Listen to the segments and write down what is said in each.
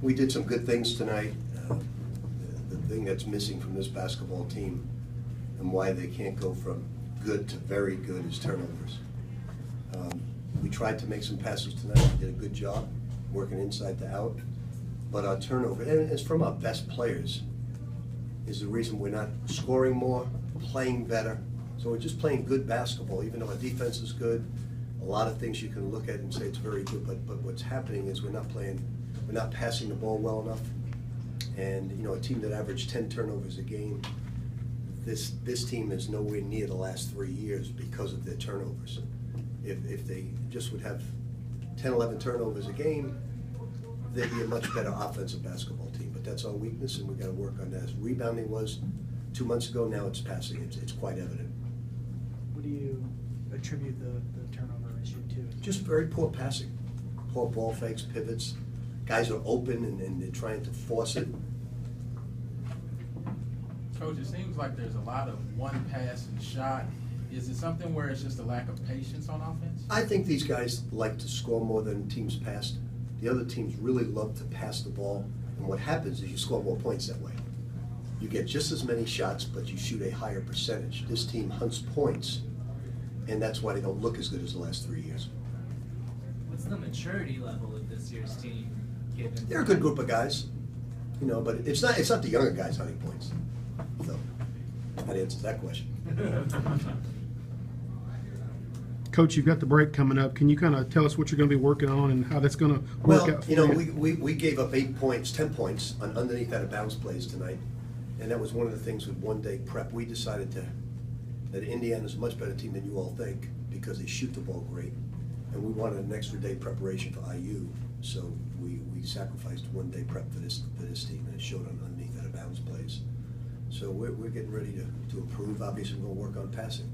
We did some good things tonight. The thing that's missing from this basketball team and why they can't go from good to very good is turnovers. We tried to make some passes tonight. We did a good job working inside to out. But our turnover, and it's from our best players, is the reason we're not scoring more, playing better. So we're just playing good basketball, even though our defense is good. A lot of things you can look at and say it's very good, but what's happening is we're not passing the ball well enough. And you know, a team that averaged 10 turnovers a game, this team is nowhere near the last 3 years because of their turnovers. If they just would have 10, 11 turnovers a game, they'd be a much better offensive basketball team. But that's our weakness, and we've got to work on that. As rebounding was 2 months ago, now it's passing. It's quite evident. What do you attribute the turnover issue to? Just very poor passing. Poor ball fakes, pivots. Guys are open and they're trying to force it. Coach, it seems like there's a lot of one pass and shot. Is it something where it's just a lack of patience on offense? I think these guys like to score more than teams passed. The other teams really love to pass the ball, and what happens is you score more points that way. You get just as many shots, but you shoot a higher percentage. This team hunts points, and that's why they don't look as good as the last 3 years. What's the maturity level of this year's team? Given They're a good group of guys, you know, but it's not the younger guys hunting points. So that answers that question. Coach, you've got the break coming up. Can you kind of tell us what you're going to be working on and how that's going to work out? Well, you know, we gave up 8 points, 10 points on underneath out of bounds plays tonight, and that was one of the things with one-day prep. We decided that Indiana's a much better team than you all think because they shoot the ball great, and we wanted an extra day preparation for IU, so we sacrificed 1 day prep for this team, and it showed on underneath out of bounds plays. So we're getting ready to improve. Obviously, we're going to work on passing.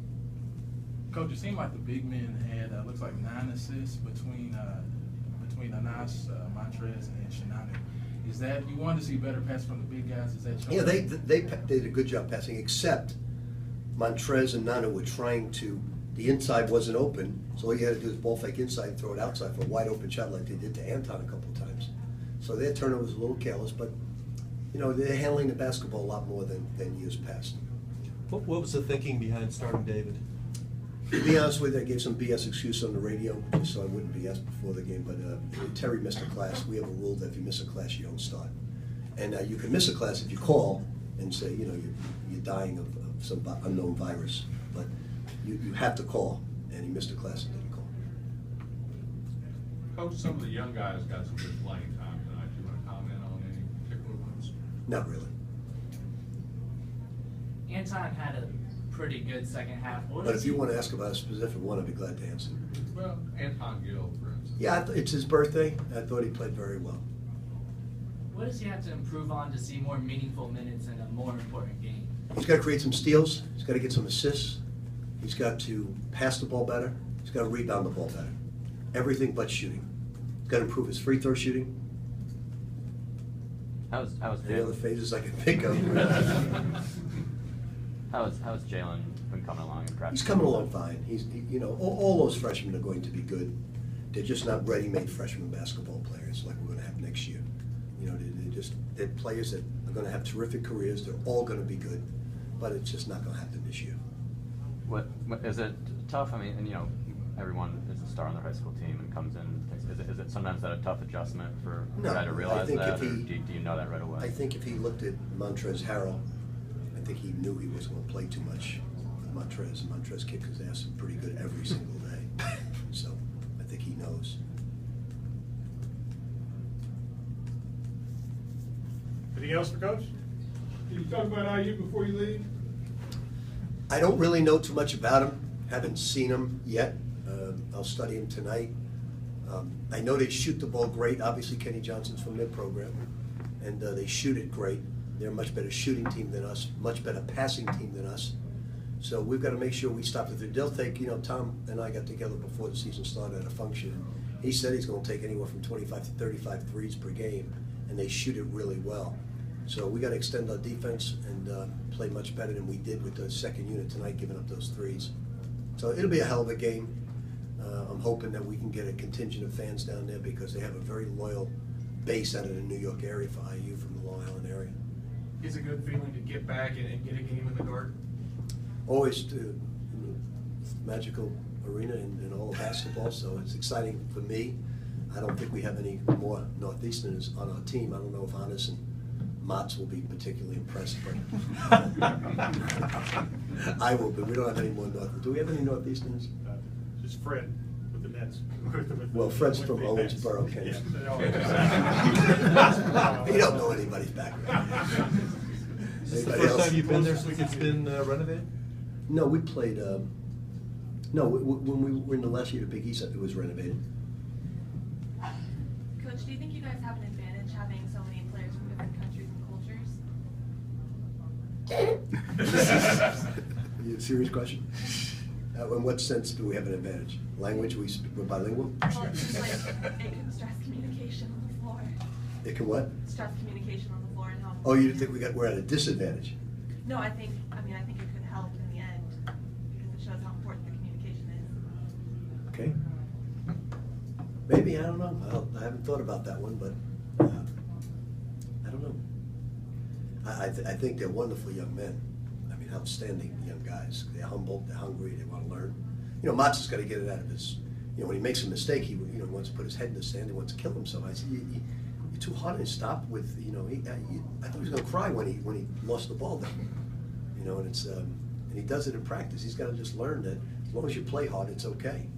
Coach, it seemed like the big men had looks like 9 assists between Anas, Montrez, and Shinanu. Is that you wanted to see better pass from the big guys? Is that showing? Yeah, they did a good job passing, except Montrez and Nanu were trying to. The inside wasn't open, so all you had to do is ball fake inside, throw it outside for a wide open shot like they did to Anton a couple of times. So their turnover was a little careless, but you know they're handling the basketball a lot more than years past. What was the thinking behind starting David? To be honest with you, I gave some BS excuse on the radio just so I wouldn't BS before the game. But Terry missed a class. We have a rule that if you miss a class, you don't start. And you can miss a class if you call and say, you know, you're dying of some unknown virus. But you have to call, and he missed a class and didn't call. Coach, some of the young guys got some good playing time tonight. Do you want to comment on any particular ones? Not really. Anton had a pretty good second half. But if you want to ask about a specific one, I'd be glad to answer. Well, Anton Gill, for instance. Yeah, it's his birthday. I thought he played very well. What does he have to improve on to see more meaningful minutes in a more important game? He's got to create some steals. He's got to get some assists. He's got to pass the ball better. He's got to rebound the ball better. Everything but shooting. He's got to improve his free throw shooting. How's Any other phases I can think of? How's Jalen been coming along in practice? He's coming along fine. You know, all those freshmen are going to be good. They're just not ready-made freshman basketball players like we're going to have next year. You know, they're players that are going to have terrific careers. They're all going to be good, but it's just not going to happen this year. What is it tough? I mean, and you know, everyone is a star on their high school team and comes in. Is it sometimes that a tough adjustment for a guy to realize that, or do you know that right away? I think if he looked at Montrezl Harrell, I think he knew he wasn't going to play too much with Montrez. And Montrez kicked his ass pretty good every single day. So I think he knows. Anything else for Coach? Can you talk about IU before you leave? I don't really know too much about him. Haven't seen him yet. I'll study him tonight. I know they shoot the ball great. Obviously, Kenny Johnson's from their program, and they shoot it great. They're a much better shooting team than us, much better passing team than us. So we've got to make sure we stop it. They'll take, you know, Tom and I got together before the season started at a function. He said he's going to take anywhere from 25 to 35 threes per game, and they shoot it really well. So we got to extend our defense and play much better than we did with the second unit tonight, giving up those threes. So it'll be a hell of a game. I'm hoping that we can get a contingent of fans down there because they have a very loyal base out of the New York area for IU from the Long Island area. It's a good feeling to get back and get a game in the Garden. Always magical arena in all of basketball, so it's exciting for me. I don't think we have any more Northeasterners on our team. I don't know if Hannes and Mats will be particularly impressed, but I will, but we don't have any more North. Do we have any Northeasterners? Just Fred with the Nets. Well, Fred's from Owensboro, Ken. Yeah. You don't know anybody's background. Is this the Anybody first else? time you've been there since it's been renovated? No, we played, no, when we were in the last year at Big East, it was renovated. Coach, do you think you guys have an advantage having so many players from different countries and cultures? Serious question? In what sense do we have an advantage? Language, we're bilingual? Well, it's just like, it can stress communication on the floor. It can what? Stress communication on the floor and how. Oh, you think we're at a disadvantage? No, I think it could help in the end because it shows how important the communication is. Okay. Maybe, I don't know. I haven't thought about that one, but I don't know. I think they're wonderful young men. I mean, outstanding young guys. They're humble, they're hungry, they want to learn. You know, Mats has got to get it out of his, you know, when he makes a mistake, he wants to put his head in the sand, he wants to kill himself. I said, you're too hard on him. Stop with, you know, I thought he was going to cry when he lost the ball then. You know, and it's, and he does it in practice. He's got to just learn that as long as you play hard, it's okay.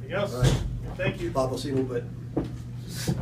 Anything else? All right. Thank you. Bob, I'll see you in a little bit.